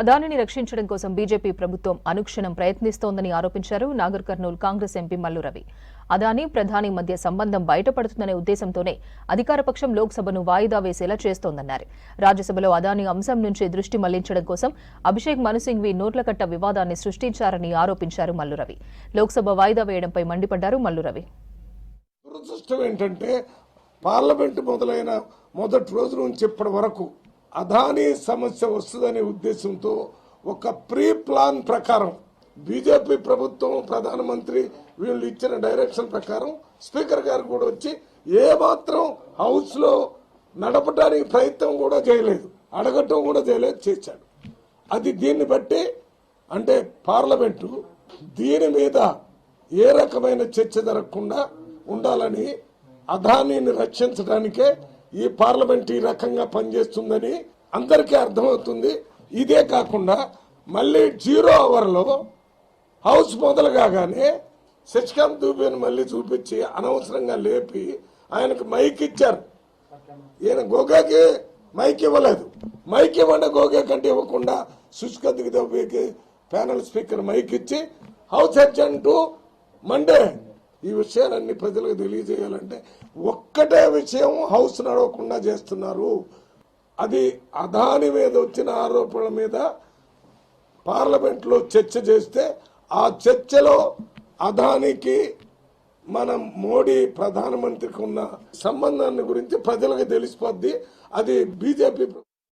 అదానిని రక్షించడం కోసం బీజేపీ ప్రభుత్వం అనుక్షణం ప్రయత్నిస్తోందని ఆరోపించారు నాగర్ కర్నూల్ కాంగ్రెస్ ఎంపీ మల్లు రవి. అదాని ప్రధాని మధ్య సంబంధం బయటపడుతుందనే ఉద్దేశంతోనే అధికారపక్షం లోక్సభను వాయిదా వేసేలా చేస్తోందన్నారు. రాజ్యసభలో అదాని అంశం నుంచి దృష్టి మళ్లించడం కోసం అభిషేక్ మను సింఘ్వి నోట్లకట్ట వివాదాన్ని సృష్టించారని ఆరోపించారు మల్లు రవి. లోక్సభ వాయిదా వేయడంపై మండిపడ్డారు మల్లు రవి. దురదృష్టం ఏంటంటే పార్లమెంటు మొదలైన మొదటి రోజు నుంచి ఇప్పటి వరకు అదానీ సమస్య వస్తుందనే ఉద్దేశంతో ఒక ప్రీ ప్లాన్ ప్రకారం బీజేపీ ప్రభుత్వం ప్రధానమంత్రి వీళ్ళు ఇచ్చిన డైరెక్షన్ ప్రకారం స్పీకర్ గారు కూడా వచ్చి ఏమాత్రం హౌస్ లో నడపడానికి ప్రయత్నం కూడా చేయలేదు, అడగటం కూడా చేయలేదు, చేశాడు. అది దీన్ని బట్టి అంటే పార్లమెంటు దీని మీద ఏ రకమైన చర్చ జరగకుండా ఉండాలని అదానీని రక్షించడానికే ఈ పార్లమెంట్ ఈ రకంగా పనిచేస్తుందని అందరికీ అర్థమవుతుంది. ఇదే కాకుండా మళ్ళీ 0 అవర్లో హౌస్ మొదలు కాగానే శశికాంత్ దూబేని మళ్ళీ చూపించి అనవసరంగా లేపి ఆయనకు మైక్ ఇచ్చారు. ఈయన గోగాకి మైక్ ఇవ్వలేదు. మైక్ ఇవ్వండి గోగా కంటే ఇవ్వకుండా శశికాంత్ దూబేకి ప్యానల్ స్పీకర్ మైక్ ఇచ్చి హౌస్ అర్జెంట్ మండే ఈ విషయాలన్నీ ప్రజలకు తెలియజేయాలంటే ఒక్కటే విషయం హౌస్ నడవకుండా చేస్తున్నారు. అది అదాని మీద వచ్చిన ఆరోపణల మీద పార్లమెంట్లో చర్చ చేస్తే ఆ చర్చలో అదానికి మన మోడీ ప్రధానమంత్రికి ఉన్న సంబంధాన్ని గురించి ప్రజలకు తెలిసిపోద్ది. అది బీజేపీ